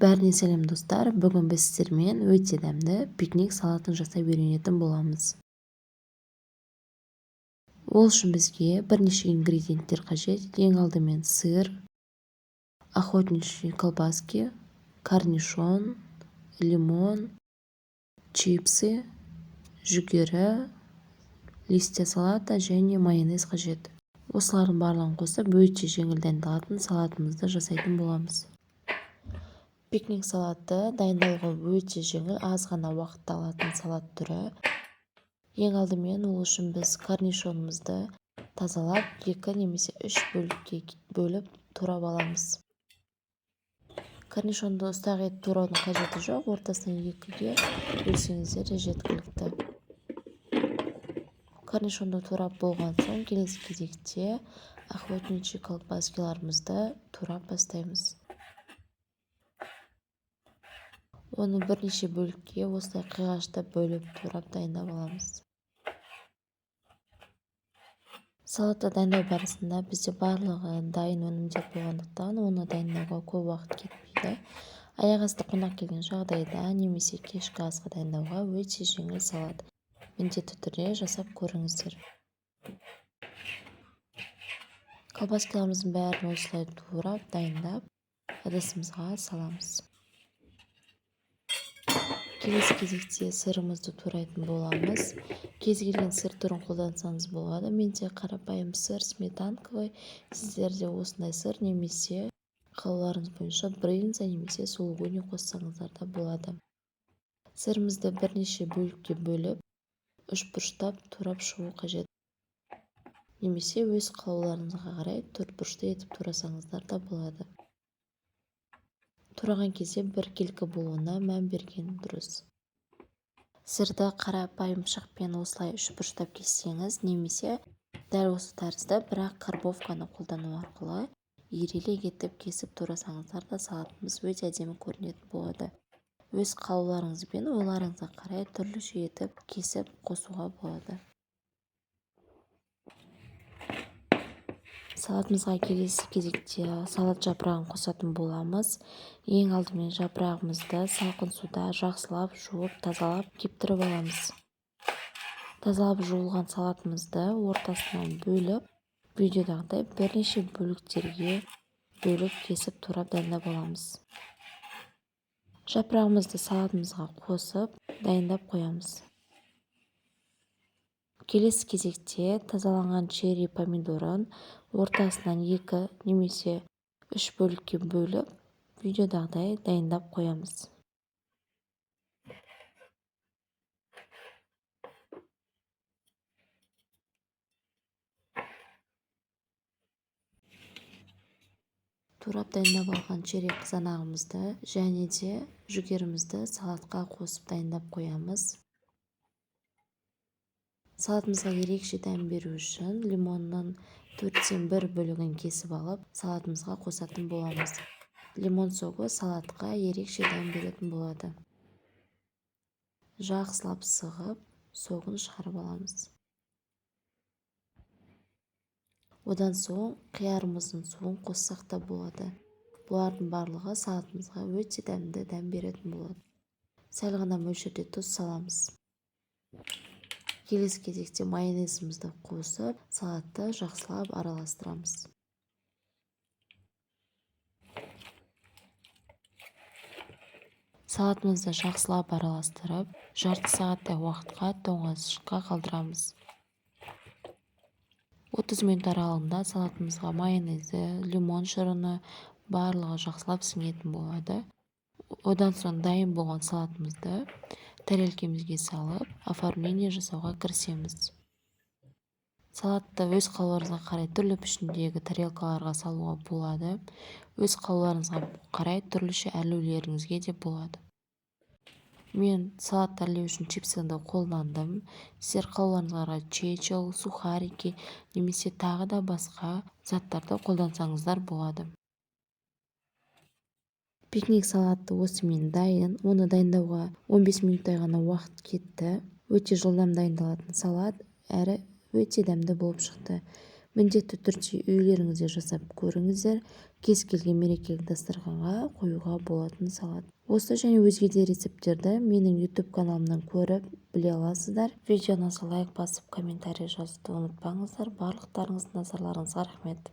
Бәріне сәлем достар, бүгін біз сіздермен өте дәмді пикник салатын жасап үйренетін боламыз. Ол үшін бізге бірнеше ингредиенттер қажет. Ең алдымен сыр, охотничьи колбаски, корнишон, лимон, чипсы, жүгері, листья салата және майонез қажет. Осылардың барлығын қосып өте жеңіл дайындалатын салатымызды жасайтын боламыз. Пикник салаты дайындауға өте жеңіл, аз ғана уақытты алатын салат түрі. Ең алдымен ол үшін біз корнишонымызды тазалап, 2 немесе 3 бөлікке бөліп турап аламыз. Корнишонды ұстақ етіп тураудың қажеті жоқ, ортасынан 2-ге бөлсеңіздер де жеткілікті. Корнишонды турап болған соң, келесі кезекте охотничьи колбаскаларымызды турап бастаймыз. Оны бірнеше бөлікке осылай қиғаштап бөліп турап дайындап аламыз. Салатты дайындау барысында бізде барлығы дайын өнімдер болғандықтан оны дайындауға көп уақыт кетпейді. Аяқ асты қонақ келген жағдайда немесе кешкі асқа дайындауға өте жеңіл салат. Міндетті түрде жасап көріңіздер. Колбаскаларымыздың бәрін осылай турап дайындап ыдысымызға саламыз. Келесі кезекте сырымызды турайтын боламыз. Кез келген сыр түрін қолдансаңыз болады. Менде қарапайым сыр сметанковый, сіздерде осындай сыр немесе қалауларыңыз бойынша брынза немесе сулугуни қоссаңыздар да болады. Сырымызды бірнеше бөлікке бөліп, үшбұрыштап турап шығу қажет. Немесе өз қалауларыңызға қарай төртбұрышты етіп турасаңыздар да болады. Тураған кезде біркелкі болуына мән берген дұрыс. Сырды қарапайым пышақпен осылай үшбұрыштап кессеңіз, немесе дәл осы тәрізді бірақ карбовканы қолдану арқылы ирелек етіп кесіп турасаңыздар да салатымыз өте әдемі көрінетін болады. Өз қалауларыңыз бен ойларыңызға қарай түрліше етіп кесіп қосуға болады. Салатымызға келесі кезекте салат жапырағын қосатын боламыз. Ең алдымен жапырағымызды салқын суда жақсылап жуып, тазалап кептіріп аламыз. Тазалап жуылған салатымызды ортасынан бөліп, видеодағыдай бірнеше бөліктерге бөліп кесіп турап дайындап аламыз. Жапырағымызды салатымызға қосып, дайындап қоямыз. Келесі кезекте тазаланған черри помидорын ортасынан 2 немесе 3 бөлікке бөліп, видеодағыдай дайындап қоямыз. Турап дайындап алған черри қызанағымызды және де жүгерімізді салатқа қосып дайындап қоямыз. Салатымызға ерекше дәм беру үшін лимонның 4-тен 1 бөлігін кесіп алып, салатымызға қосатын боламыз. Лимон соғы салатқа ерекше дәм беретін болады. Жақсылап сығып, соғын шығарып аламыз. Одан соң қиярымыздың суын қоссақ та болады. Бұлардың барлығы салатымызға өте дәмді дәм беретін болады. Сәл ғана мөлшерде тұз саламыз. Келесі кезекте майонезімізді қосып, салатты жақсылап араластырамыз. Салатымызды жақсылап араластырып, жарты сағаттай уақытқа тоңазышқа қалдырамыз. 30 минут аралығында салатымызға майонезі, лимон шырыны барлығы жақсылап сіңетін болады. Одан соң дайын болған салатымызды тәрелкемізге салып, оформление жасауға кірісеміз. Салатты өз қалауларыңызға қарай түрлі пішіндегі тарелкаларға салуға болады. Өз қалауларыңызға қарай түрліше әрлеулеріңізге де болады. Мен салат әрлеу үшін чипсыны қолдандым. Сіздер қалауларыңызға қарай чечил, сухарики немесе тағы да басқа заттарды қолдансаңыздар болады. Пикник салаты осымен дайын. Оны дайындауға 15 минуттай ғана уақыт кетті. Өте жылдам дайындалатын салат, әрі өте дәмді болып шықты. міндетті түрде үйлеріңізде жасап көріңіздер. Кез келген мерекелік дастарханға қоюға болатын салат. Осы және өзге де рецепттерді менің YouTube каналымнан көріп біле аласыздар. Видеоны лайк басып комментарий жазуды ұмытпаңыздар. Барлықтарыңыздың назарларыңызға рахмет.